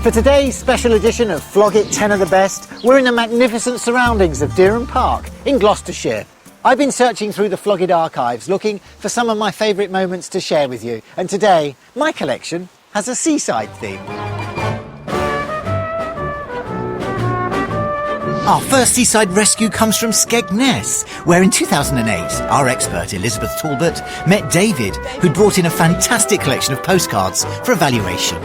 For today's special edition of Flog It 10 of the Best, we're in the magnificent surroundings of Dereham Park in Gloucestershire. I've been searching through the Flog It archives looking for some of my favourite moments to share with you, and today my collection has a seaside theme. Our first seaside rescue comes from Skegness, where in 2008 our expert Elizabeth Talbot met David, who'd brought in a fantastic collection of postcards for evaluation.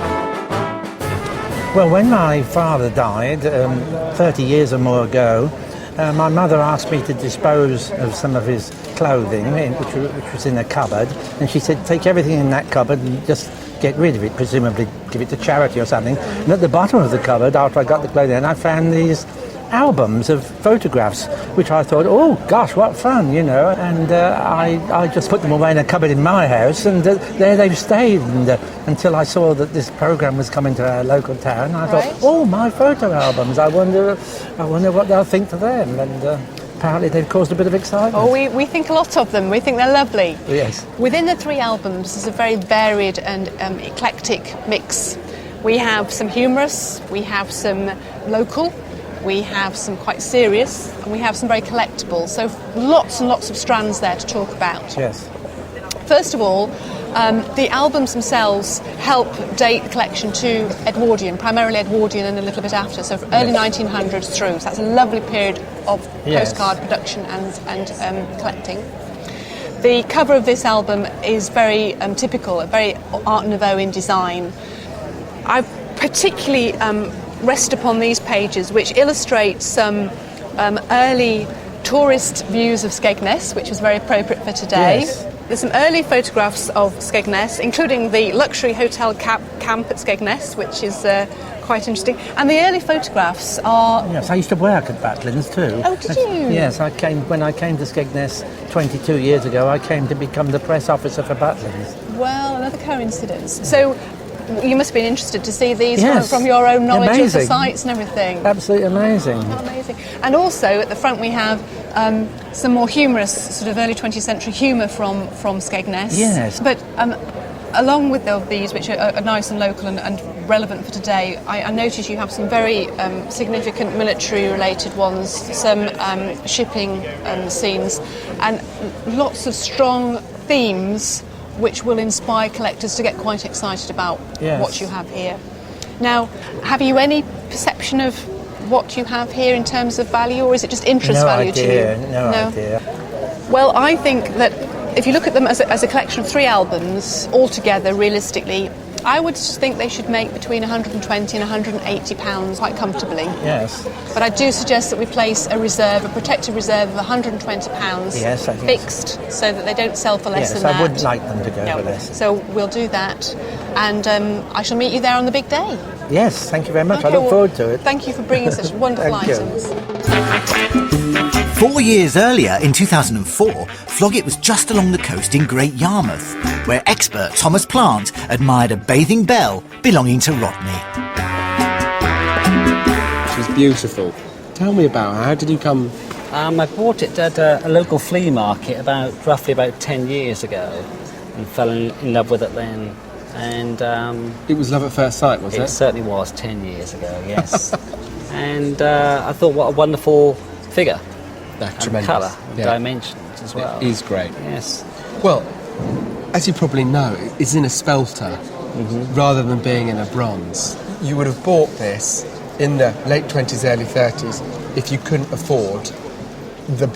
Well, when my father died 30 years or more ago, my mother asked me to dispose of some of his clothing, which was in a cupboard, and she said, take everything in that cupboard and just get rid of it, presumably give it to charity or something. And at the bottom of the cupboard, after I got the clothing, I found these albums of photographs, which I thought, oh gosh, what fun, you know, and I just put them away in a cupboard in my house, and there they've stayed until I saw that this programme was coming to our local town. I thought, oh, my photo albums, I wonder what they'll think to them, and apparently they've caused a bit of excitement. Oh, we think a lot of them. We think they're lovely. Yes. Within the 3 albums, there's a very varied and eclectic mix. We have some humorous, we have some local, we have some quite serious, and we have some very collectible. So lots and lots of strands there to talk about. Yes. First of all, the albums themselves help date the collection to Edwardian, primarily Edwardian and a little bit after, so early 1900s through. So that's a lovely period of postcard production and collecting. The cover of this album is very typical, very Art Nouveau in design. I've particularly rest upon these pages, which illustrate some early tourist views of Skegness, which is very appropriate for today. Yes. There's some early photographs of Skegness, including the luxury hotel camp at Skegness, which is quite interesting. And the early photographs are... Yes, I used to work at Butlins too. Oh, did you? Yes, when I came to Skegness 22 years ago, I came to become the press officer for Butlins. Well, another coincidence. So you must have been interested to see these from your own knowledge amazing. of the sites and everything. Absolutely amazing. Oh, amazing. And also at the front we have some more humorous, sort of early 20th century humour from Skegness. Yes. But along with these, which are nice and local and relevant for today, I notice you have some very significant military-related ones, some shipping scenes, and lots of strong themes which will inspire collectors to get quite excited about what you have here. Now, have you any perception of what you have here in terms of value, or is it just interest value to you? No idea. Well, I think that if you look at them as a collection of 3 albums altogether, realistically, I would think they should make between £120 and £180 quite comfortably. Yes. But I do suggest that we place a protected reserve of £120 yes, I think fixed, so that they don't sell for less than that. Yes, I wouldn't like them to go for less. So we'll do that, and I shall meet you there on the big day. Yes, thank you very much. Okay, I look forward to it. Thank you for bringing such wonderful items. 4 years earlier, in 2004, Flog It was just along the coast in Great Yarmouth, where expert Thomas Plant admired a bathing bell belonging to Rodney. She's beautiful. Tell me about her. How did you come? I bought it at a local flea market roughly about 10 years ago, and fell in love with it then. And it was love at first sight, was it? It certainly was 10 years ago, yes. And I thought, what a wonderful figure. Tremendous. Colour, dimensions as well. It is great. Yes. Well, as you probably know, it's in a spelter rather than being in a bronze. You would have bought this in the late 20s, early 30s if you couldn't afford the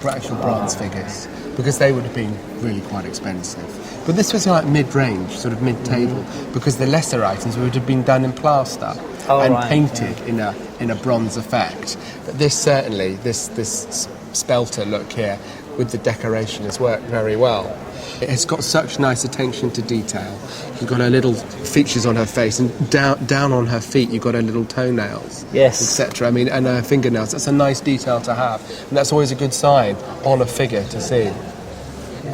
actual bronze figures, because they would have been really quite expensive. But this was like mid-range, sort of mid-table, because the lesser items would have been done in plaster painted in a bronze effect. But this certainly, this spelter look here with the decoration has worked very well. It has got such nice attention to detail. You've got her little features on her face, and down on her feet you've got her little toenails, etc. I mean, and her fingernails. That's a nice detail to have, and that's always a good sign on a figure to see.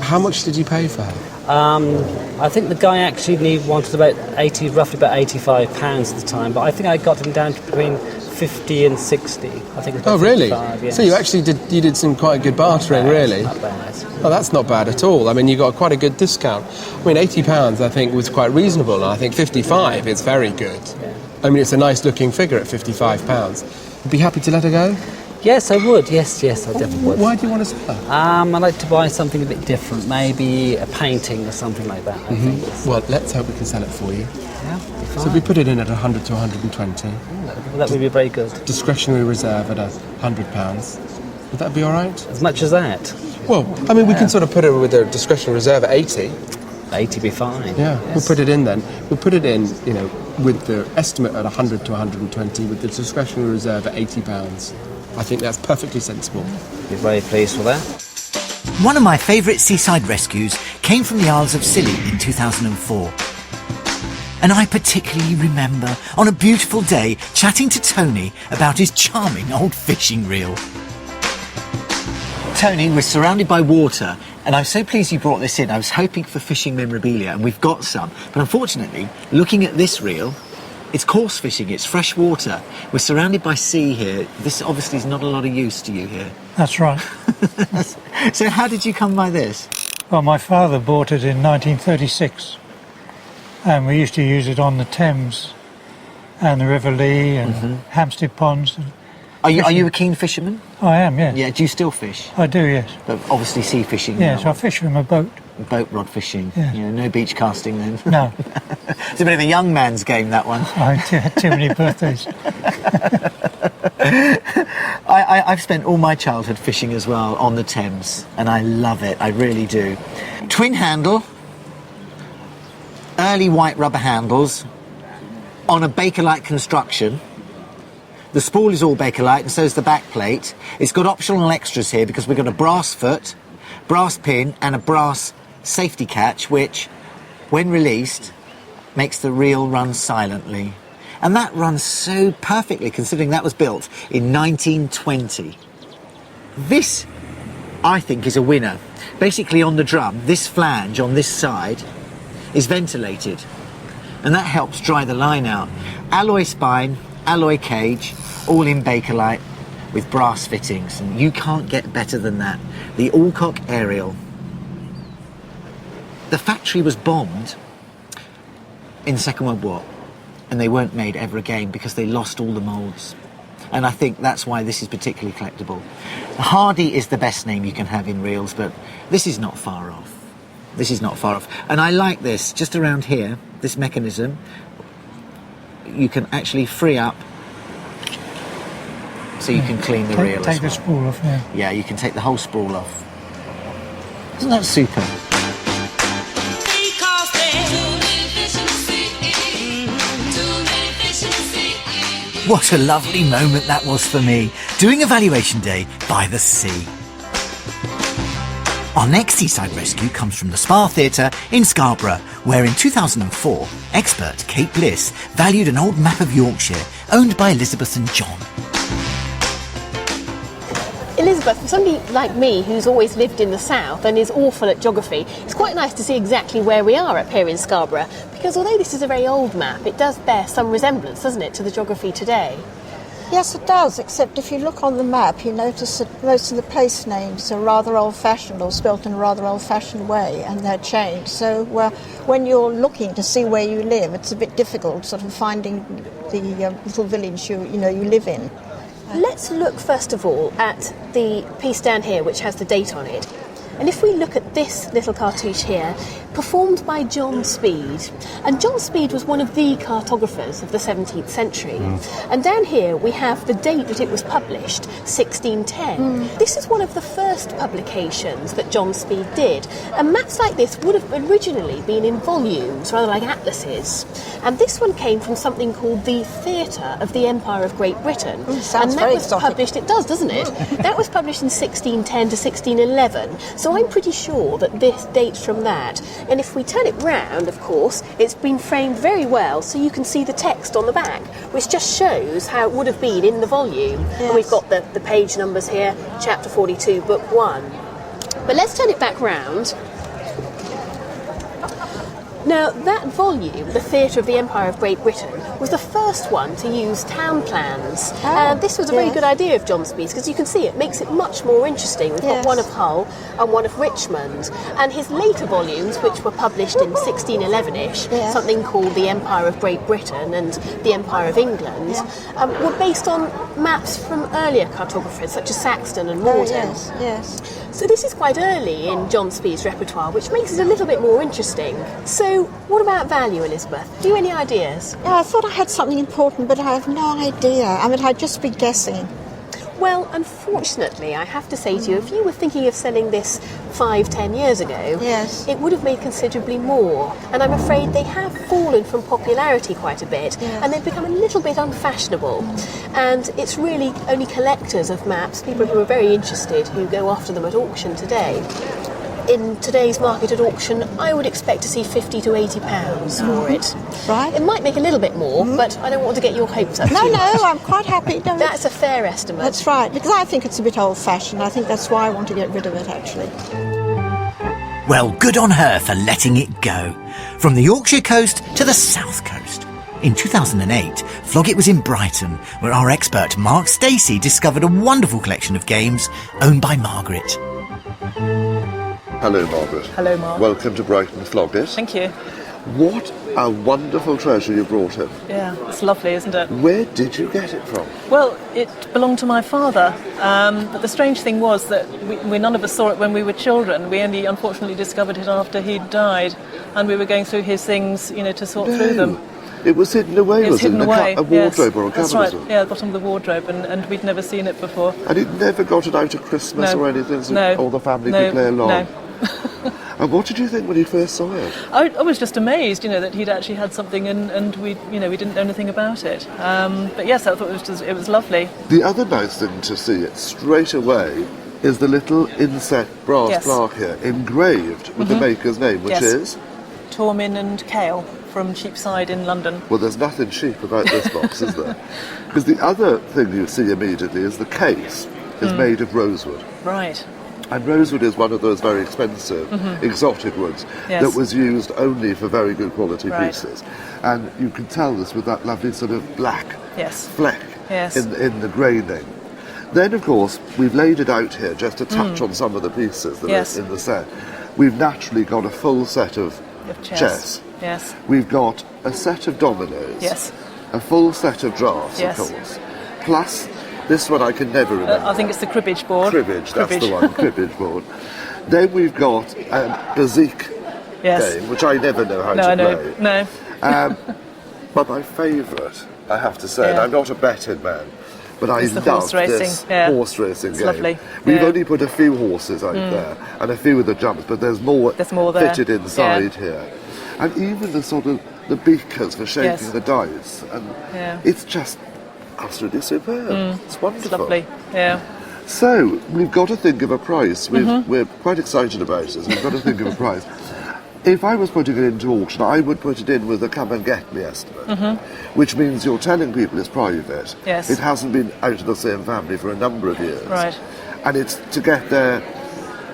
How much did you pay for her? I think the guy actually wanted roughly about £85 at the time, but I think I got him down to between 50 and 60. I think it's Oh, about really? 55, yes. So you actually did some quite good bartering, really? Not bad. Oh, that's not bad at all. I mean, you got quite a good discount. I mean, £80 I think was quite reasonable, and I think 55 is very good. Yeah. I mean, it's a nice looking figure at £55. You'd be happy to let her go? Yes, I would. Yes, I definitely would. Why do you want to sell her? I'd like to buy something a bit different, maybe a painting or something like that. I think. Well, let's hope we can sell it for you. Yeah, be fine. So we put it in at 100 to 120. That would be very good. Discretionary reserve at £100. Would that be all right? As much as that, Well, I mean, we can sort of put it with a discretionary reserve at 80. 80 be fine. Yeah, Yes. we'll put it in then. We'll put it in, you know, with the estimate at 100 to 120, with the discretionary reserve at £80. I think that's perfectly sensible. Be very pleased with that. One of my favourite seaside rescues came from the Isles of Scilly in 2004. And I particularly remember on a beautiful day chatting to Tony about his charming old fishing reel. Tony, we're surrounded by water, and I'm so pleased you brought this in. I was hoping for fishing memorabilia, and we've got some. But unfortunately, looking at this reel, it's coarse fishing, it's fresh water. We're surrounded by sea here. This obviously is not a lot of use to you here. That's right. So how did you come by this? Well, my father bought it in 1936, and we used to use it on the Thames and the River Lee and Hampstead Ponds. Are you a keen fisherman? I am, yes. Yeah, do you still fish? I do, yes. But obviously sea fishing Yes, now. I fish with my boat. Boat rod fishing. Yes. You know, no beach casting then. No, It's a bit of a young man's game, that one. I had too many birthdays. I've spent all my childhood fishing as well on the Thames, and I love it. I really do. Twin handle, early white rubber handles on a Bakelite construction. The spool is all Bakelite, and so is the back plate. It's got optional extras here because we've got a brass foot, brass pin, and a brass safety catch, which, when released, makes the reel run silently. And that runs so perfectly, considering that was built in 1920. This, I think, is a winner. Basically, on the drum, this flange on this side is ventilated, and that helps dry the line out. Alloy spine, alloy cage, all in Bakelite with brass fittings, and you can't get better than that. The Alcock Aerial. The factory was bombed in the Second World War, and they weren't made ever again because they lost all the moulds. And I think that's why this is particularly collectible. Hardy is the best name you can have in reels, but this is not far off. This is not far off. And I like this, just around here, this mechanism, you can actually free up so you can clean the reel Take as the well. spool off, yeah. Yeah, you can take the whole spool off. Isn't that super? What a lovely moment that was for me, doing a valuation day by the sea. Our next seaside rescue comes from the Spa Theatre in Scarborough, where in 2004, expert Kate Bliss valued an old map of Yorkshire owned by Elizabeth and John. Elizabeth, for somebody like me who's always lived in the south and is awful at geography, it's quite nice to see exactly where we are up here in Scarborough, because although this is a very old map, it does bear some resemblance, doesn't it, to the geography today? Yes, it does, except if you look on the map, you notice that most of the place names are rather old-fashioned or spelt in a rather old-fashioned way, and they're changed. So when you're looking to see where you live, it's a bit difficult sort of finding the little village you live in. Let's look first of all at the piece down here which has the date on it. And if we look at this little cartouche here, performed by John Speed. And John Speed was one of the cartographers of the 17th century. And down here we have the date that it was published, 1610. This is one of the first publications that John Speed did. And maps like this would have originally been in volumes, rather like atlases. And this one came from something called the Theatre of the Empire of Great Britain. Sounds and that very was exotic. published, it does, doesn't it? That was published in 1610 to 1611. So I'm pretty sure that this dates from that. And if we turn it round, of course, it's been framed very well so you can see the text on the back, which just shows how it would have been in the volume. Yes. And we've got the page numbers here, chapter 42, book 1. But let's turn it back round. Now, that volume, The Theatre of the Empire of Great Britain, was the first one to use town plans. And this was a very good idea of John Speed's, because you can see it makes it much more interesting. We've got one of Hull and one of Richmond. And his later volumes, which were published in 1611-ish, something called The Empire of Great Britain and The Empire of England, were based on maps from earlier cartographers, such as Saxton and Morden. So this is quite early in John Speed's repertoire, which makes it a little bit more interesting. So what about value, Elizabeth? Do you have any ideas? Yeah, I thought I had something important, but I have no idea. I mean, I'd just be guessing. Well, unfortunately, I have to say to you, if you were thinking of selling this 5-10 years ago, it would have made considerably more. And I'm afraid they have fallen from popularity quite a bit, and they've become a little bit unfashionable. And it's really only collectors of maps, people who are very interested, who go after them at auction today. In today's market at auction, I would expect to see £50 to £80 for it. Right. It might make a little bit more, but I don't want to get your hopes up too much. No, I'm quite happy. No, that's a fair estimate. That's right, because I think it's a bit old-fashioned. I think that's why I want to get rid of it, actually. Well, good on her for letting it go. From the Yorkshire coast to the South Coast. In 2008, Flog It was in Brighton, where our expert Mark Stacey discovered a wonderful collection of games owned by Margaret. Hello, Margaret. Hello, Mark. Welcome to Brighton Flog It. Thank you. What a wonderful treasure you brought in. Yeah, it's lovely, isn't it? Where did you get it from? Well, it belonged to my father, but the strange thing was that we none of us saw it when we were children. We only unfortunately discovered it after he'd died, and we were going through his things, to sort through them. It was hidden away, It was hidden away, a wardrobe or a That's cabinet? right, yeah, the bottom of the wardrobe, and we'd never seen it before. And it never got it out at Christmas or anything, so all the family could play along? No. And what did you think when you first saw it? I was just amazed, that he'd actually had something, and we didn't know anything about it. But yes, I thought it was lovely. The other nice thing to see it straight away is the little inset brass plaque here, engraved with the maker's name, which is? Tormin and Kale from Cheapside in London. Well, there's nothing cheap about this box, is there? Because the other thing you see immediately is the case is made of rosewood. Right. And rosewood is one of those very expensive, exotic woods that was used only for very good quality pieces. And you can tell this with that lovely sort of black fleck in the graining. Then, of course, we've laid it out here just to touch on some of the pieces that are in the set. We've naturally got a full set of chess. Yes. We've got a set of dominoes. Yes. A full set of drafts, of course. Plus, this one I can never remember. I think it's the cribbage board. Cribbage, that's the one, cribbage board. Then we've got a Bazik game, which I never know how to play. No. But my favourite, I have to say, and I'm not a betting man, but I love horse racing. this horse racing game. Lovely. We've only put a few horses out there and a few of the jumps, but there's more there. fitted inside here. And even the sort of the beakers for shaking the dice. And it's just absolutely superb. It's wonderful. It's lovely, yeah. So, we've got to think of a price. We're quite excited about it, so we've got to think of a price. If I was putting it into auction, I would put it in with a come and get me estimate, which means you're telling people it's private. Yes. It hasn't been out of the same family for a number of years. Right. And it's to get their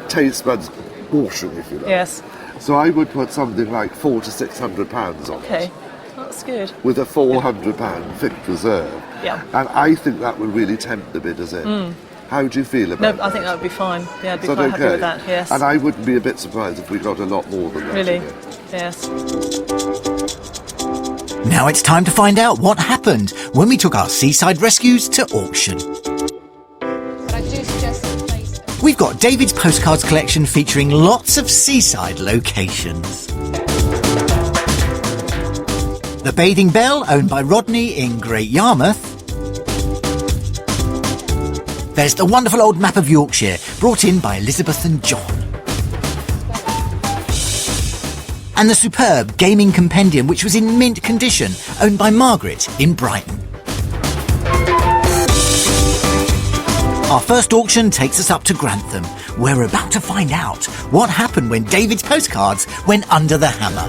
taste buds watering, if you like. Yes. So I would put something like £400 to £600 on it. Okay, that's good. With a £400 fixed reserve. Yeah. And I think that would really tempt the bidders in. How do you feel about that? No, I think that would be fine. Yeah, I'd be Is that quite happy okay? with that, yes. And I wouldn't be a bit surprised if we got a lot more than that. Really? again. Yes. Now it's time to find out what happened when we took our seaside rescues to auction. But I do suggest a place. We've got David's postcards collection featuring lots of seaside locations. The Bathing Bell, owned by Rodney in Great Yarmouth. There's the wonderful old map of Yorkshire, brought in by Elizabeth and John. And the superb gaming compendium, which was in mint condition, owned by Margaret in Brighton. Our first auction takes us up to Grantham, where we're about to find out what happened when David's postcards went under the hammer.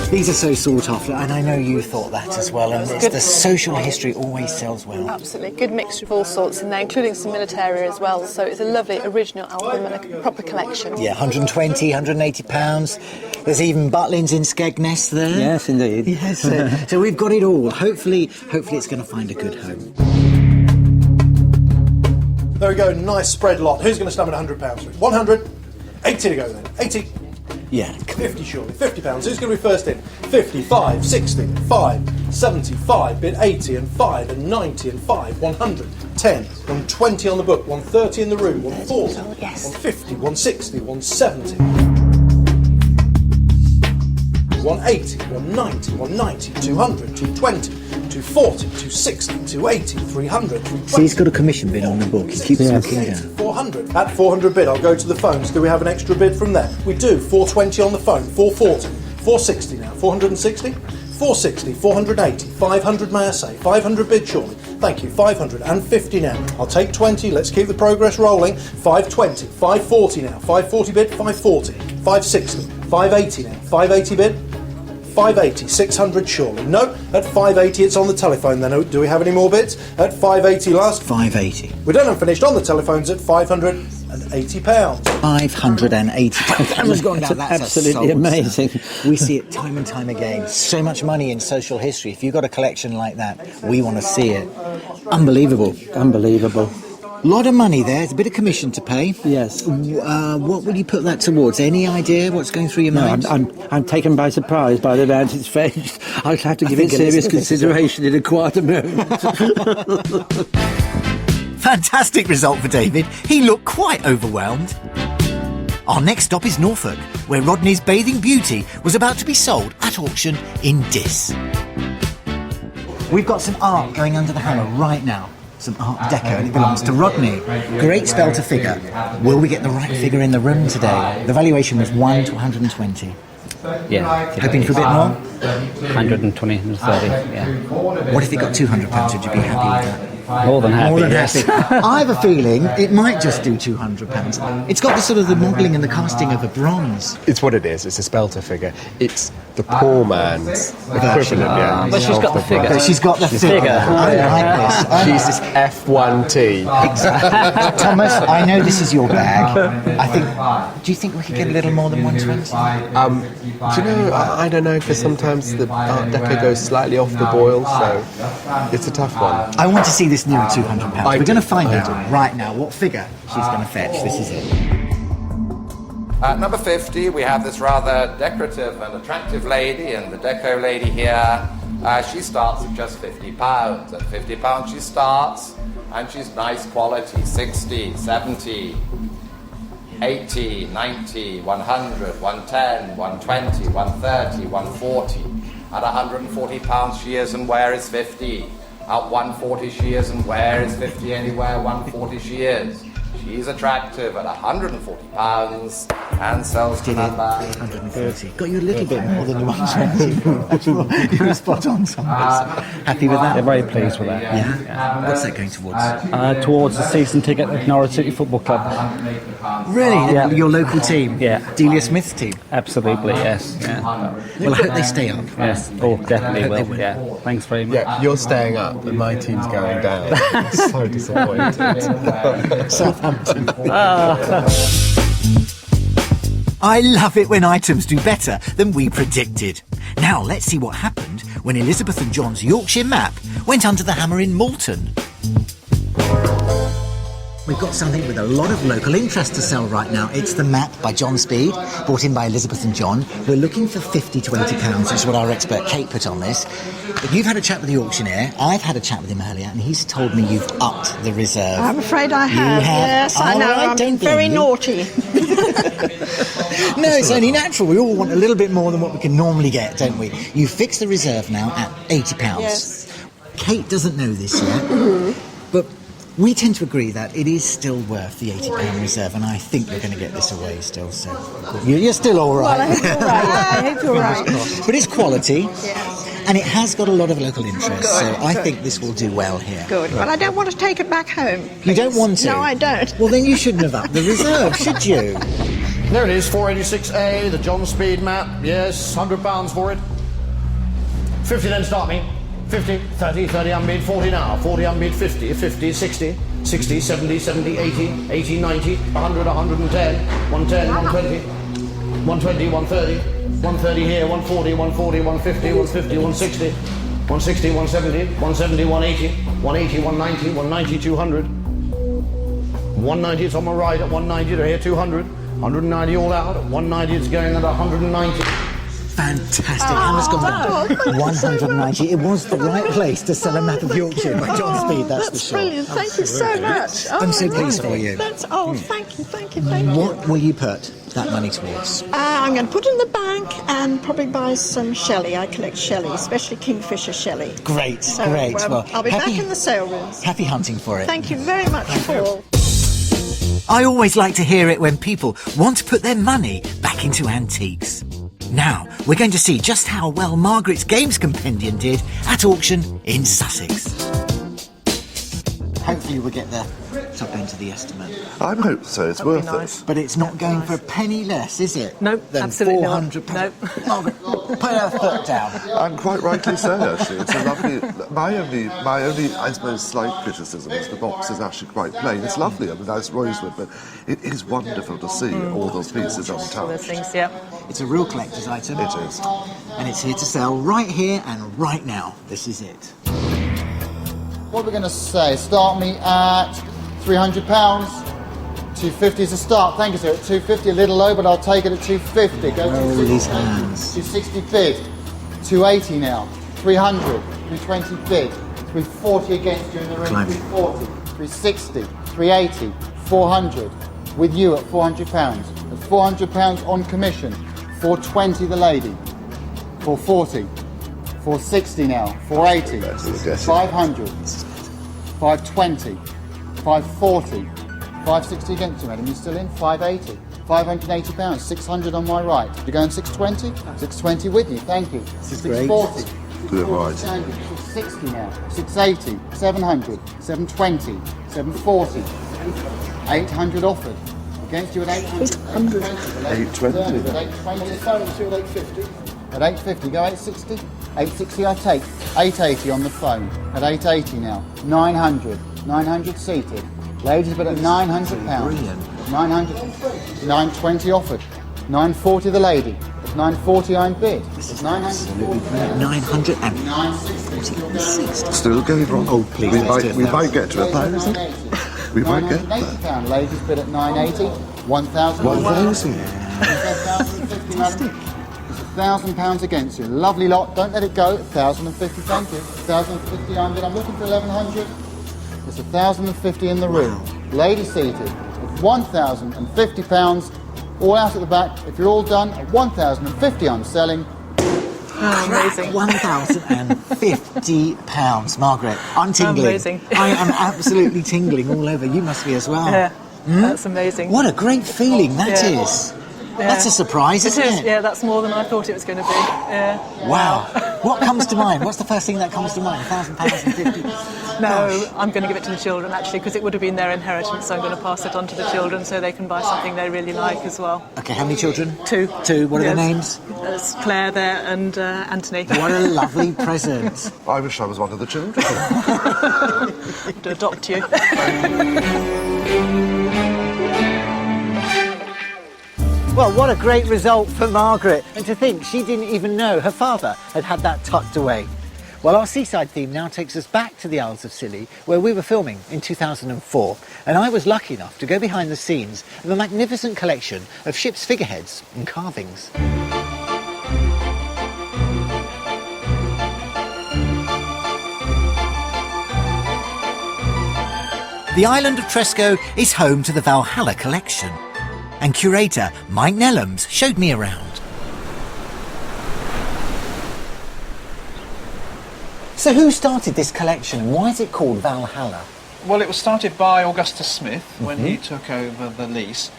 These are so sought after, and I know you thought that as well, and it's the social history always sells well. Absolutely, good mixture of all sorts in there, including some military as well, so it's a lovely original album and a proper collection. Yeah, £120, £180. There's even Butlins in Skegness there. Yes, indeed. Yes, so we've got it all. Hopefully it's going to find a good home. There we go, nice spread lot. Who's going to stomach £100? 100. 80 to go then. 80. Yeah. 50 surely. £50. Who's going to be first in? 50, 5, 60, 5, 75, bid 80 and 5 and 90 and 5, 100, 10, 120 on the book, 130 in the room, 140, 150, 160, 170. 180, 190, 190, 200, 220, 240, 260, 280, 300, 320. See, he's got a commission bid on the book. He keeps looking down. 400. At 400 bid, I'll go to the phones. Do we have an extra bid from there? We do. 420 on the phone. 440. 460 now. 460. 460. 480. 500 may I say. 500 bid surely. Thank you. 550 now. I'll take 20. Let's keep the progress rolling. 520. 540 now. 540 bid. 540. 560. 580 now. 580 bid. 580, 600 surely. No, at 580 it's on the telephone then. Do we have any more bids? At 580 last? 580. We don't have finished on the telephones at £580. £580. Camera's gone down. That's absolutely amazing. We see it time and time again. So much money in social history. If you've got a collection like that, we want to see it. Unbelievable. Unbelievable. A lot of money there. There's a bit of commission to pay. Yes. What will you put that towards? Any idea what's going through your mind? I'm taken by surprise by the amount it's fetched. I'll have to give it serious consideration in a quieter moment. Fantastic result for David. He looked quite overwhelmed. Our next stop is Norfolk, where Rodney's Bathing Beauty was about to be sold at auction in Diss. We've got some art going under the hammer right now. Some Art Deco, and it belongs to Rodney. Great spelter figure. Will we get the right figure in the room today? The valuation was 1 to 120. Yeah. Hoping for a bit more? 120, 130, yeah. What if it got £200? Would you be happy with that? More than happy. More than yes. happy. I have a feeling it might just do £200. It's got the sort of the modelling and the casting of a bronze. It's what it is. It's a spelter figure. It's the poor man's equivalent. Yeah. But she's got the figure. But she's got the figure. I like this. She's this F1T. Exactly. Thomas, I know this is your bag. Do you think we could get a little more than 120? Do you know, I don't know, because sometimes the Art Deco goes slightly off the boil, so it's a tough one. I want to see this near £200. We're going to find out right now what figure she's going to fetch. This is it. At number 50, we have this rather decorative and attractive lady, and the deco lady here, she starts at just £50. At £50 she starts, and she's nice quality, 60, 70, 80, 90, 100, 110, 120, 130, 140. At £140 she is, and where is 50? At 140 she is, and where is 50 anywhere? 140 she is. She's attractive at £140 and sells to number 130. Got you a little bit more than the 120. You were spot on, Thomas. Happy with that? They're very pleased with that. Yeah. What's that going towards? Towards the season ticket at Norwich City Football Club. Really? Yeah. Your local team? Yeah. Delia Smith's team? Absolutely, yes. Yeah. Well, I hope they stay up. Yes. Oh, definitely will. will. Yeah. Thanks very much. Yeah, you're staying up, but my team's going down. So disappointed. Southampton. I love it when items do better than we predicted. Now let's see what happened when Elizabeth and John's Yorkshire map went under the hammer in Moulton. We've got something with a lot of local interest to sell right now. It's the map by John Speed, brought in by Elizabeth and John. We're looking for £50 to £80, which is what our expert Kate put on this. But you've had a chat with the auctioneer. I've had a chat with him earlier, and he's told me you've upped the reserve. I'm afraid I have. Yes, I know. I'm very naughty. No, it's only natural. We all want a little bit more than what we can normally get, don't we? You fixed the reserve now at £80. Yes. Kate doesn't know this yet, but we tend to agree that it is still worth the £80 reserve, and I think we're going to get this away still. So you're still all right. Well, I hope you're right. I hope you're right. But it's quality. Yes. And it has got a lot of local interest, so I think this will do well here. Good. But I don't want to take it back home. Please. You don't want to? No, I don't. Well, then you shouldn't have upped the reserve, should you? There it is, 486A, the John Speed map. Yes, £100 for it. 50 then, start me. 50, 30, 30 unbid, 40 now. 40 unbid, 50, 50, 60, 60, 70, 70, 80, 80, 90, 100, 110, 110, 120, 120, 130, 130 here, 140, 140, 150, 150, 160, 160, 170, 170, 180, 180, 190, 190, 200. 190, it's on my right at 190, to here 200. 190 all out, at 190 it's going at 190. Fantastic. Hannah's gone down. 190. It was the right place to sell a map of Yorkshire by John Speed, that's for sure. Brilliant. Thank you so much. I'm so pleased for you. Thank you. What will you put that money towards? I'm going to put it in the bank and probably buy some Shelley. I collect Shelley, especially Kingfisher Shelley. Great. Well, I'll be back in the sale rooms. Happy hunting for it. Thank you very much, Paul. I always like to hear it when people want to put their money back into antiques. Now, we're going to see just how well Margaret's Games Compendium did at auction in Sussex. Hopefully we'll get the top end of the estimate. I hope so, it's worth it. But it's not going for a penny less, is it? Nope, than absolutely £400. not. Margaret, put her foot down. And quite rightly so, actually. It's a lovely... My only, I suppose, slight criticism is the box is actually quite plain. It's lovely, I mean, nice rosewood, but it is wonderful to see all those pieces untouched. Those things, yeah. It's a real collector's item. It is. And it's here to sell right here and right now. This is it. What we're going to say, start me at £300. 250 is a start. Thank you, sir. At 250, a little low, but I'll take it at 250. Go Roll these hands. 260 bid. 280 now. 300. 320 bid. 340 against you in the ring. 340. 360. 380. 400. With you at £400. At £400 on commission. 420 the lady. 440. 460 now, 480, 500, 520, 540, 560 against you, madam. You still in? 580, £580, 600 on my right. You're going 620? 620 with you, thank you. 640, 660 now, 680, 700, 720, 740, 800 offered. Against you at 800. 820. At 820, phone to at 850. At 850, go 860. 860 I take. 880 on the phone. At 880 now. 900. 900 seated. Ladies, but at £900. 900. 920 offered. 940 the lady. At 940 I'm bid. At 960. Still going wrong. Oh, please. We might get to £1,000. We might get £980. Ladies, bid at 980. 1,000. 1,000. Fantastic. £1,000 against you. Lovely lot. Don't let it go. 1,050. Thank you. 1,050. I'm looking for 1,100. There's 1,050 in the room. Lady seated. At £1,050. All out at the back. If you're all done, at 1,050 I'm selling. Amazing. £1,050. Margaret, I'm tingling. Amazing. I am absolutely tingling all over. You must be as well. Yeah, that's amazing. What a great feeling that is. Yeah. That's a surprise, isn't it? Yeah, that's more than I thought it was going to be. Yeah. Wow. What comes to mind? What's the first thing that comes to mind? £1,000 and 50? No, I'm going to give it to the children, actually, because it would have been their inheritance, so I'm going to pass it on to the children so they can buy something they really like as well. OK, how many children? 2. 2. What are their names? There's Claire there and Anthony. What a lovely present. I wish I was one of the children. To adopt you. Well, what a great result for Margaret. And to think she didn't even know her father had had that tucked away. Well, our seaside theme now takes us back to the Isles of Scilly, where we were filming in 2004. And I was lucky enough to go behind the scenes of a magnificent collection of ships' figureheads and carvings. The island of Tresco is home to the Valhalla collection. And curator Mike Nellums showed me around. So who started this collection and why is it called Valhalla? Well, it was started by Augustus Smith when he took over the lease.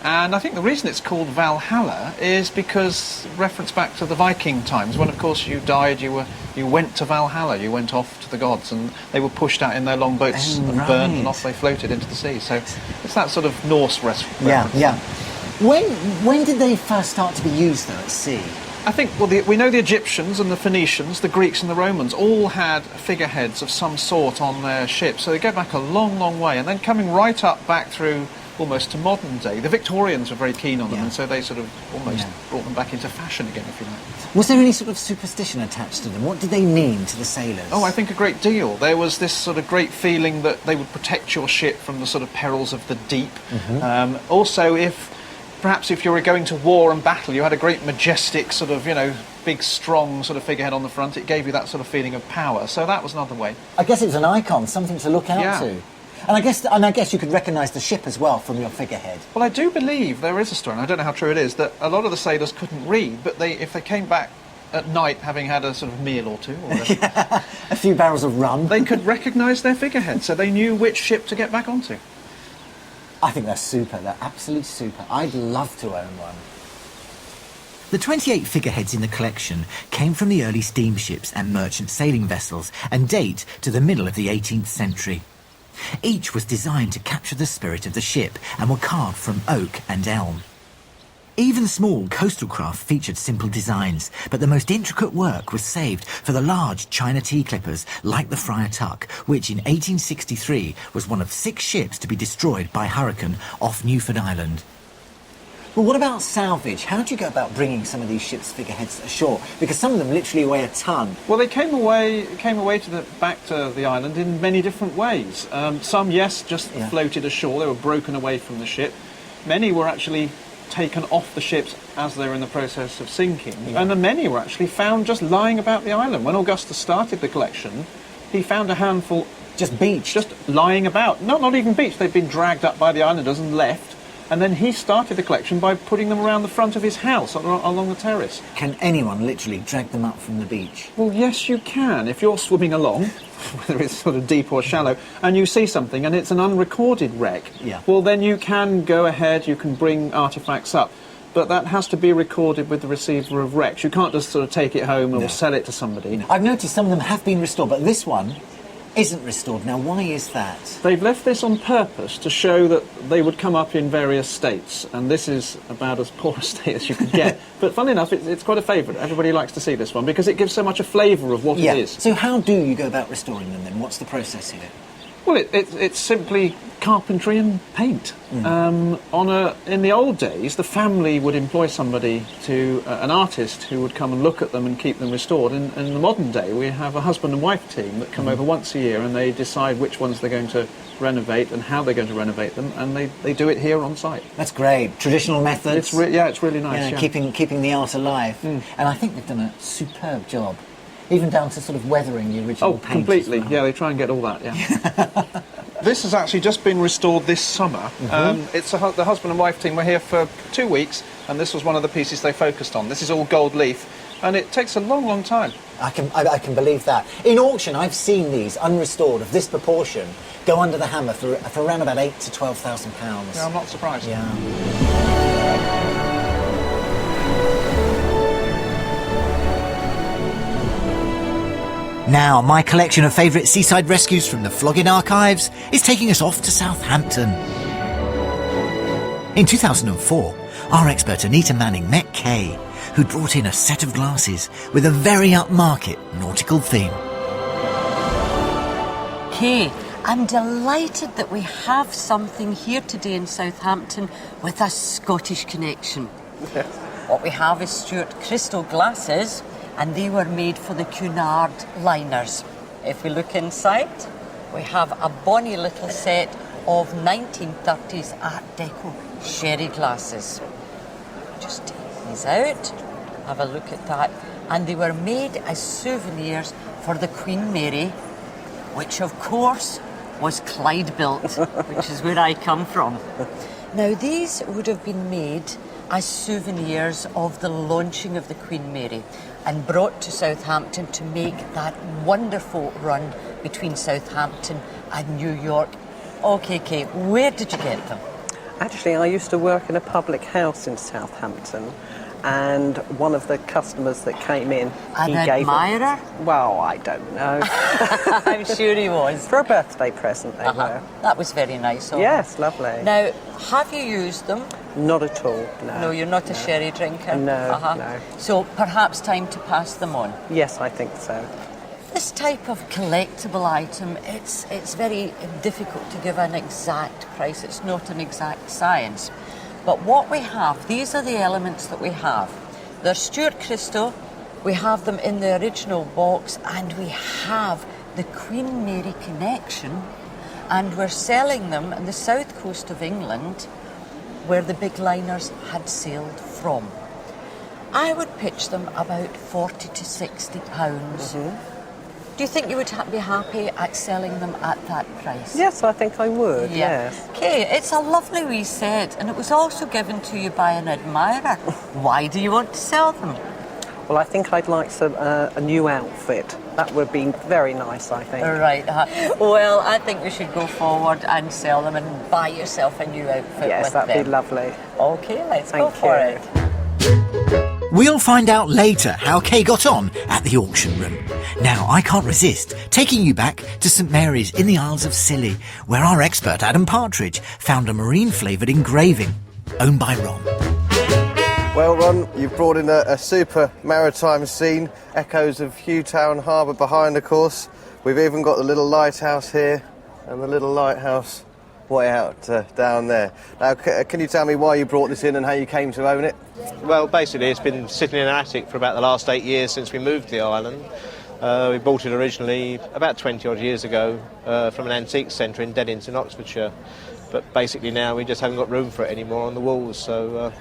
And I think the reason it's called Valhalla is because reference back to the Viking times, when of course you died, you went to Valhalla, you went off to the gods, and they were pushed out in their long boats and burned, and off they floated into the sea. So it's that sort of Norse reference. Yeah. When did they first start to be used though at sea? I think, well, we know the Egyptians and the Phoenicians, the Greeks and the Romans all had figureheads of some sort on their ships, so they go back a long, long way. And then coming right up back through almost to modern day. The Victorians were very keen on them, and so they sort of almost brought them back into fashion again, if you like. Was there any sort of superstition attached to them? What did they mean to the sailors? Oh, I think a great deal. There was this sort of great feeling that they would protect your ship from the sort of perils of the deep. Also, perhaps if you were going to war and battle, you had a great majestic sort of, big, strong sort of figurehead on the front. It gave you that sort of feeling of power. So that was another way. I guess it was an icon, something to look out to. And I guess you could recognise the ship as well from your figurehead. Well, I do believe there is a story, and I don't know how true it is, that a lot of the sailors couldn't read, but if they came back at night having had a sort of meal or two, or a few barrels of rum, they could recognise their figurehead, so they knew which ship to get back onto. I think they're super. They're absolutely super. I'd love to own one. The 28 figureheads in the collection came from the early steamships and merchant sailing vessels and date to the middle of the 18th century. Each was designed to capture the spirit of the ship and were carved from oak and elm. Even small coastal craft featured simple designs, but the most intricate work was saved for the large China tea clippers like the Friar Tuck, which in 1863 was one of 6 ships to be destroyed by hurricane off Newfoundland Island. Well, what about salvage? How do you go about bringing some of these ships' figureheads ashore? Because some of them literally weigh a ton. Well, they came away back to the island in many different ways. Some, yes, just floated ashore. They were broken away from the ship. Many were actually taken off the ships as they were in the process of sinking. And then many were actually found just lying about the island. When Augustus started the collection, he found a handful just beached, just lying about. Not even beached. They'd been dragged up by the islanders and left. And then he started the collection by putting them around the front of his house along the terrace. Can anyone literally drag them up from the beach? Well, yes, you can. If you're swimming along, whether it's sort of deep or shallow, and you see something and it's an unrecorded wreck, well, then you can go ahead, you can bring artefacts up. But that has to be recorded with the receiver of wrecks. You can't just sort of take it home or sell it to somebody. I've noticed some of them have been restored, but this one isn't restored. Now, why is that? They've left this on purpose to show that they would come up in various states, and this is about as poor a state as you could get. But funnily enough, it's quite a favourite. Everybody likes to see this one because it gives so much a flavour of what it is. So how do you go about restoring them then? What's the process here? Well, it's simply carpentry and paint. In the old days, the family would employ somebody an artist who would come and look at them and keep them restored. In the modern day, we have a husband and wife team that come over once a year and they decide which ones they're going to renovate and how they're going to renovate them, and they do it here on site. That's great. Traditional methods. It's really nice. Keeping the art alive. And I think they've done a superb job. Even down to sort of weathering the original paint. Oh, completely. Yeah, they try and get all that, This has actually just been restored this summer. It's the husband and wife team were here for 2 weeks, and this was one of the pieces they focused on. This is all gold leaf, and it takes a long, long time. I can believe that. In auction, I've seen these unrestored of this proportion go under the hammer for around about £8,000 to £12,000. Yeah, I'm not surprised. Now, my collection of favourite seaside rescues from the Flog archives is taking us off to Southampton. In 2004, our expert Anita Manning met Kay, who'd brought in a set of glasses with a very upmarket nautical theme. Kay, I'm delighted that we have something here today in Southampton with a Scottish connection. What we have is Stuart crystal glasses, and they were made for the Cunard liners. If we look inside, we have a bonny little set of 1930s Art Deco sherry glasses. Just take these out, have a look at that. And they were made as souvenirs for the Queen Mary, which of course was Clyde built, which is where I come from. Now these would have been made as souvenirs of the launching of the Queen Mary and brought to Southampton to make that wonderful run between Southampton and New York. Okay, Kate, where did you get them? Actually, I used to work in a public house in Southampton, and one of the customers that came in, An admirer? Well, I don't know. I'm sure he was. For a birthday present, they were. That was very nice of Yes, lovely. Now, have you used them? Not at all, no. No, you're not a sherry drinker? No, no. So perhaps time to pass them on? Yes, I think so. This this type of collectible item, it's very difficult to give an exact price. It's not an exact science. But what we have, these are the elements that we have. They're Stuart crystal, we have them in the original box, and we have the Queen Mary connection, and we're selling them on the south coast of England, where the big liners had sailed from. I would pitch them about £40 to £60. Do you think you would be happy at selling them at that price? Yes, I think I would, yes. Okay, it's a lovely wee set, and it was also given to you by an admirer. Why do you want to sell them? Well, I think I'd like a new outfit. That would be very nice, I think. Right. Well, I think we should go forward and sell them and buy yourself a new outfit. Yes, that'd be lovely. Okay, let's go for it. We'll find out later how Kay got on at the auction room. Now, I can't resist taking you back to St Mary's in the Isles of Scilly, where our expert Adam Partridge found a marine-flavoured engraving owned by Ron. Well, Ron, you've brought in a super maritime scene, echoes of Hughtown Harbour behind, of course. We've even got the little lighthouse here and the little lighthouse way out down there. Now, can you tell me why you brought this in and how you came to own it? Well, basically, it's been sitting in an attic for about the last 8 years since we moved to the island. We bought it originally about 20-odd years ago from an antiques centre in Deadington, Oxfordshire. But basically now we just haven't got room for it anymore on the walls, so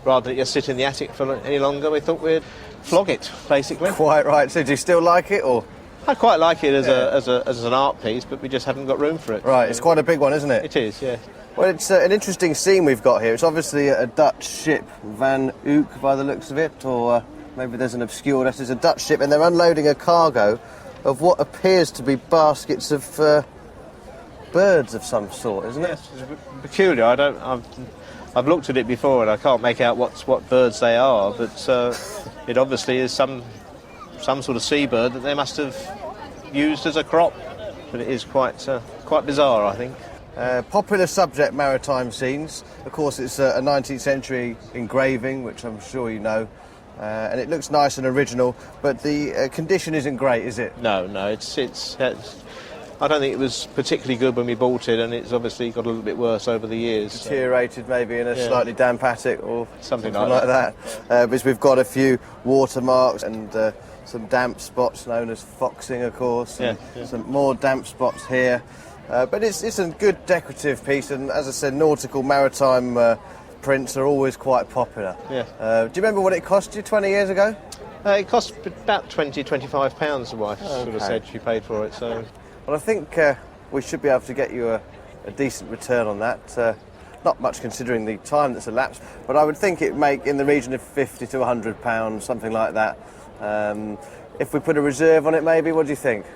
rather than just sit in the attic for any longer, we thought we'd flog it, basically. Quite right. So do you still like it, or...? I quite like it as an art piece, but we just haven't got room for it. Right, it's quite a big one, isn't it? It is, yeah. Well, it's an interesting scene we've got here. It's obviously a Dutch ship, Van Ook by the looks of it, or maybe there's an obscure letter. It's a Dutch ship, and they're unloading a cargo of what appears to be baskets of birds of some sort, isn't it? Yes, it's peculiar. I've looked at it before, and I can't make out what birds they are, but it obviously is some sort of seabird that they must have used as a crop. But it is quite bizarre, I think. Popular subject, maritime scenes. Of course, it's a 19th century engraving, which I'm sure you know, and it looks nice and original, but the condition isn't great, is it? No, it's I don't think it was particularly good when we bought it, and it's obviously got a little bit worse over the years. Deteriorated maybe in a slightly damp attic or something like that. Because we've got a few watermarks and some damp spots known as foxing, of course. And some more damp spots here. But it's a good decorative piece, and as I said, nautical maritime prints are always quite popular. Yeah. Do you remember what it cost you 20 years ago? It cost about £25, the wife sort of said she paid for it. So. Well, I think we should be able to get you a decent return on that. Not much considering the time that's elapsed, but I would think it'd make in the region of £50 to £100, something like that. If we put a reserve on it, maybe, what do you think?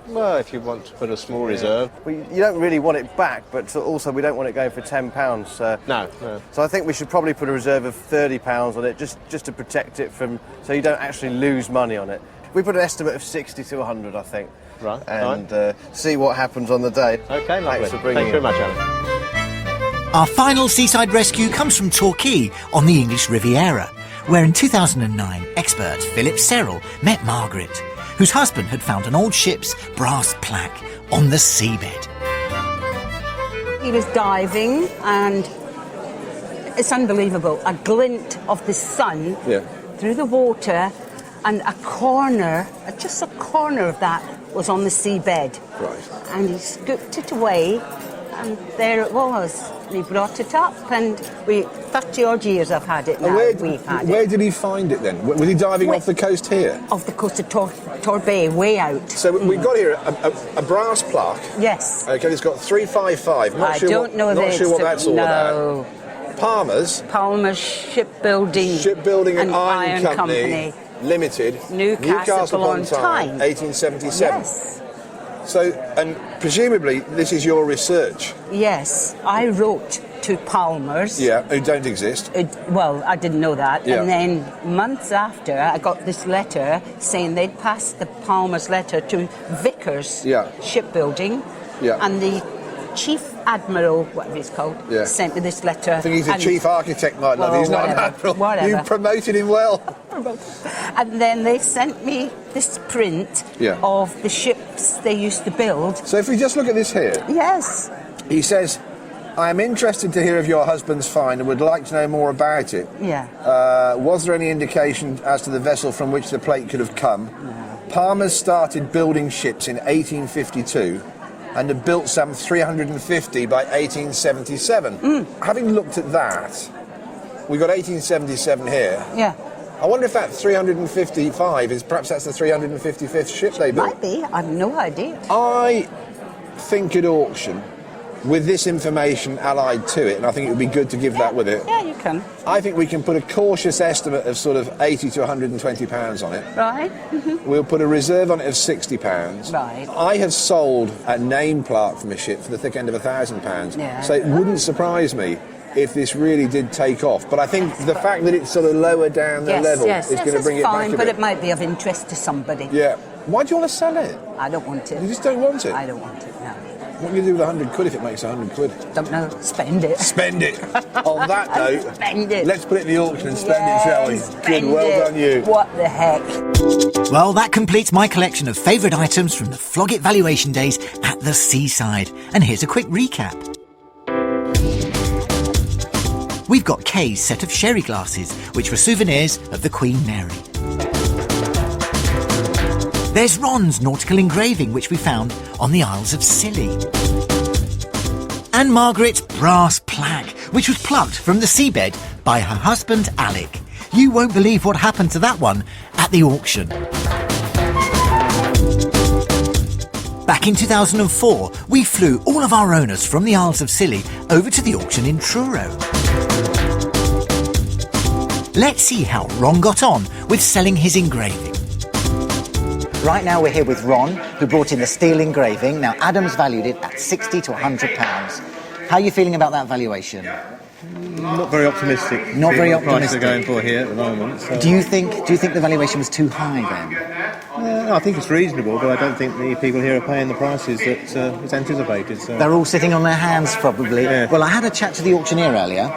Well, if you want to put a small reserve. Well, you don't really want it back, but also we don't want it going for £10. No. So I think we should probably put a reserve of £30 on it, just to protect it from, so you don't actually lose money on it. We put an estimate of 60 to 100, I think. Right. And see what happens on the day. Okay, lovely. Thanks for bringing Thank you very much, Alan. Our final seaside rescue comes from Torquay on the English Riviera, where in 2009, expert Philip Serrell met Margaret, whose husband had found an old ship's brass plaque on the seabed. He was diving, and it's unbelievable. A glint of the sun through the water, and just a corner of that was on the seabed. Right. And he scooped it away, and there it was. And he brought it up, and 30-odd years I've had it now. Where did he find it then? Was he diving off the coast here? Off the coast of Torbay, way out. So we've got here a brass plaque. Yes. Okay, it's got 355. Not sure what that's all about. Palmer's Shipbuilding and Iron Company. Limited, Newcastle upon Tyne, 1877. Yes. So, and presumably this is your research? Yes, I wrote to Palmer's. Yeah, who don't exist. Well, I didn't know that. Yeah. And then months after, I got this letter saying they'd passed the Palmer's letter to Vickers Shipbuilding. Yeah. And the Chief Admiral, whatever he's called, sent me this letter. I think he's a chief architect, might love. He's not an admiral. Whatever. You promoted him well. memorable. And then they sent me this print of the ships they used to build. So if we just look at this here. Yes. He says, I am interested to hear of your husband's find and would like to know more about it. Yeah. Was there any indication as to the vessel from which the plate could have come? Palmer's started building ships in 1852 and had built some 350 by 1877. Having looked at that, we got 1877 here. Yeah. I wonder if that 355 is perhaps that's the 355th ship they built. Might be. I've no idea. I think at auction, with this information allied to it, and I think it would be good to give that with it. Yeah, you can. I think we can put a cautious estimate of sort of 80 to 120 pounds on it. Right. We'll put a reserve on it of 60 pounds. Right. I have sold a name plaque from a ship for the thick end of £1,000. Yeah. So it wouldn't surprise me if this really did take off. But I think the fact that it's sort of lower down the level is going to bring it fine, back a but bit. it might be of interest to somebody. Yeah. Why do you want to sell it? I don't want it. You just don't want it? I don't want it, no. What are you going to do with 100 quid if it makes 100 quid? Don't know. Spend it. Spend it. On that note, spend it. Let's put it in the auction and spend it, shall we? Good, well done you. What the heck? Well, that completes my collection of favourite items from the Flogget valuation days at the seaside. And here's a quick recap. We've got Kay's set of sherry glasses, which were souvenirs of the Queen Mary. There's Ron's nautical engraving, which we found on the Isles of Scilly. And Margaret's brass plaque, which was plucked from the seabed by her husband, Alec. You won't believe what happened to that one at the auction. Back in 2004, we flew all of our owners from the Isles of Scilly over to the auction in Truro. Let's see how Ron got on with selling his engraving. Right now we're here with Ron, who brought in the steel engraving. Now Adam's valued it at £60 to £100. How are you feeling about that valuation? Not very optimistic. Not very the price optimistic. they're going for here at the moment. So. Do you think the valuation was too high then? I think it's reasonable, but I don't think the people here are paying the prices that is anticipated. So. They're all sitting on their hands, probably. Yeah. Well, I had a chat to the auctioneer earlier.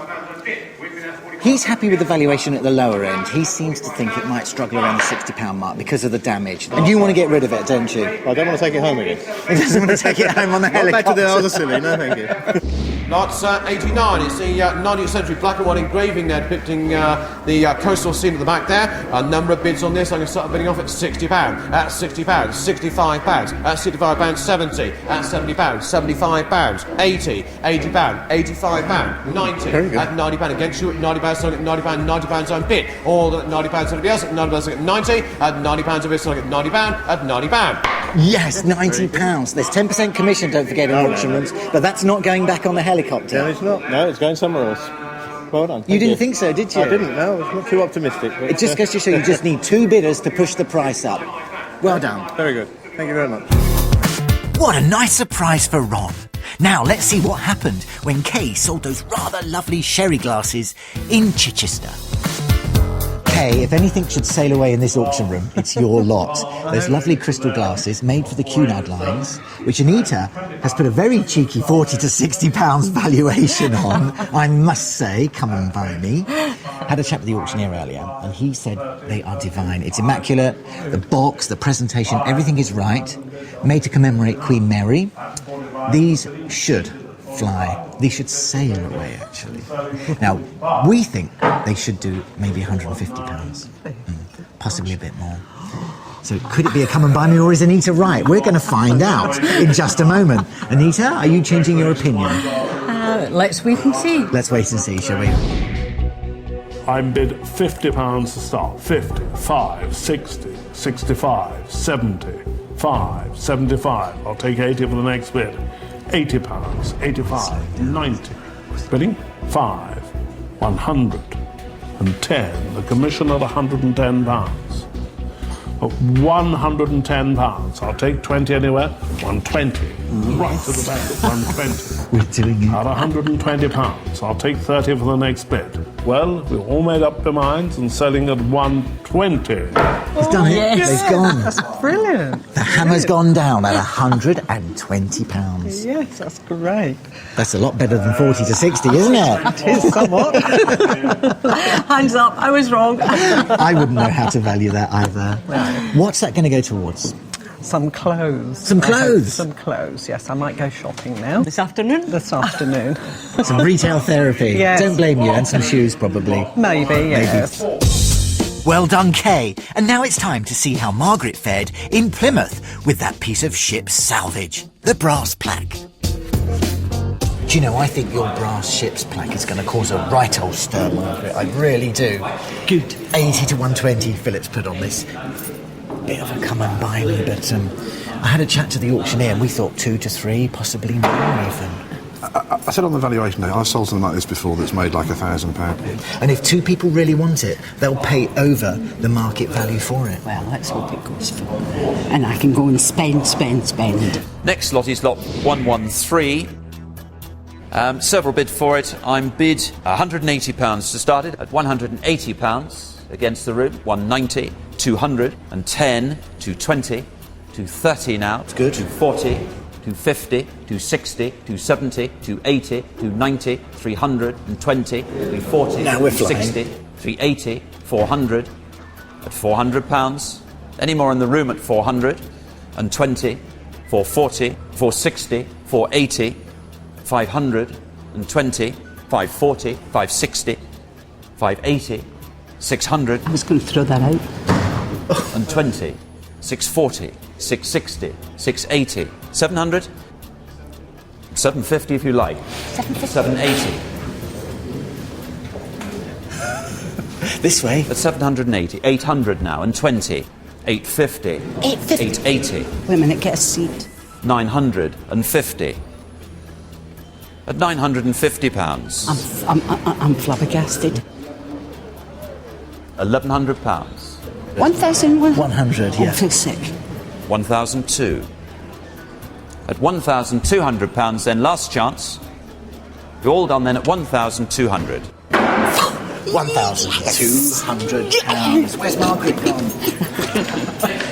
He's happy with the valuation at the lower end. He seems to think it might struggle around the £60 mark because of the damage. And you want to get rid of it, don't you? I don't want to take it home again. He doesn't want to take it home on the helicopter. Back to the Isles of Scilly, no thank you. That's 89. It's the 19th century black and white engraving there depicting the coastal scene at the back there. A number of bids on this. I'm going to start bidding off at £60. At £60. £65. At £65. 70. At £70. £75. 80. £80. £85. 90. At £90 against you. At £90. Selling at £90. £90 on bid. All at £90. Somebody else. At £90. Selling at 90. At £90 of it. Selling at £90. At £90. Yes, £90. There's 10% commission, don't forget, in auction rooms. But that's not going back on the helicopter. No, it's not. No, it's going somewhere else. Well done. You didn't think so, did you? I didn't, no. I was not too optimistic. But, it just goes to show you just need two bidders to push the price up. Well done. Very good. Thank you very much. What a nice surprise for Ron. Now let's see what happened when Kay sold those rather lovely sherry glasses in Chichester. Kay, if anything should sail away in this auction room, it's your lot. Those lovely crystal glasses made for the Cunard lines, which Anita has put a very cheeky £40 to £60 valuation on. I must say, come and buy me. Had a chat with the auctioneer earlier, and he said they are divine. It's immaculate. The box, the presentation, everything is right. Made to commemorate Queen Mary. These should fly. They should sail away, actually. Now, we think they should do maybe £150, possibly a bit more. So could it be a come and buy me, or is Anita right? We're going to find out in just a moment. Anita, are you changing your opinion? Let's wait and see. Let's wait and see, shall we? I'm bid £50 to start. 50, 5, 60, 65, 70, 5, 75. I'll take 80 for the next bid. £80, 85, 90. Bidding? 5, 110. The commission at £110. £110. I'll take 20 anywhere. 120. Right to the back at 120. We're doing it. At £120, I'll take 30 for the next bid. Well, we all made up their minds and selling at 120. He's done it. yes. They've gone. That's brilliant. The hammer's gone down at £120. Yes, that's great. That's a lot better than 40 to 60, isn't it? It is somewhat. Hands up, I was wrong. I wouldn't know how to value that either. No. What's that going to go towards? Some clothes. Some clothes? Some clothes, yes. I might go shopping now. This afternoon? This afternoon. Some retail therapy. Yes. Don't blame you. And some shoes, probably. Maybe, yes. Well done, Kay. And now it's time to see how Margaret fared in Plymouth with that piece of ship's salvage, the brass plaque. Do you know, I think your brass ship's plaque is going to cause a right old stir, Margaret. I really do. Good. 80 to 120 Philip's put on this. Bit of a come and buy me, but I had a chat to the auctioneer and we thought 2 to 3, possibly more even. I said on the valuation day, I've sold something like this before that's made like £1,000. And if 2 people really want it, they'll pay over the market value for it. Well, let's hope it goes for. And I can go and spend. Next lot is lot 113. Several bid for it. I'm bid £180 to start it, at £180 against the room, 190, 200, and 10, 220, 230 now. It's good. 240, 250, 260, 270, 280, 290, 320, 340, Now we're flying. 360, 380, 400, at £400. Any more in the room at 400, and 20, 440, 460, 480, 520, 540, 560, 580, 600. I was going to throw that out. And 20, 640, 660, 680, 700, 750 if you like. 780. This way. At 780, 800 now, and 20, 850, 880. Wait a minute, get a seat. 950. At £950. I'm flabbergasted. £1,100. 1,100, yeah. I feel sick. 1,002. At £1,200 then, last chance. You're all done then at 1,200. £1,200. Where's Margaret gone?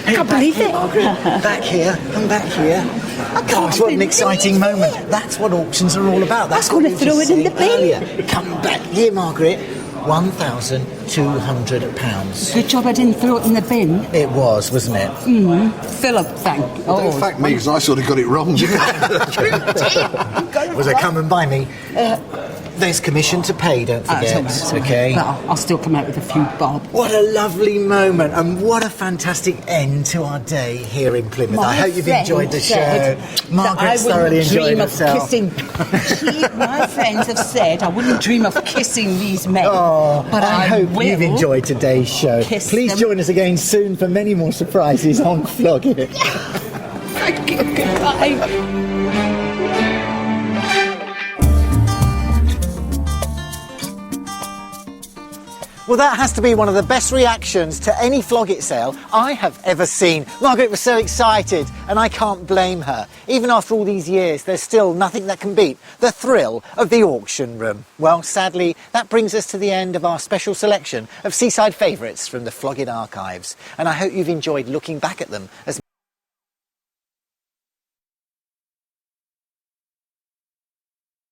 I can't believe it. Margaret, back here. Come back here. Gosh, what an exciting moment. That's what auctions are all about. That's I was going to throw it in the bin. Earlier. Come back here, Margaret. £1,200. Good job I didn't throw it in the bin. It was, wasn't it? Philip, thank you. Well, don't fact me, because I sort of got it wrong. Was it come and buy me? There's commission to pay, don't forget. Okay. But I'll still come out with a few bob. What a lovely moment, and what a fantastic end to our day here in Plymouth. I hope you've enjoyed the show. Margaret's thoroughly enjoyed herself. My friends have said I wouldn't dream of kissing these men. Oh, but I hope will you've enjoyed today's show. Please join us again soon for many more surprises on Flog It. Thank you. Goodbye. Well, that has to be one of the best reactions to any Flog It sale I have ever seen. Margaret was so excited, and I can't blame her. Even after all these years, there's still nothing that can beat the thrill of the auction room. Well, sadly, that brings us to the end of our special selection of seaside favourites from the Flog It archives. And I hope you've enjoyed looking back at them as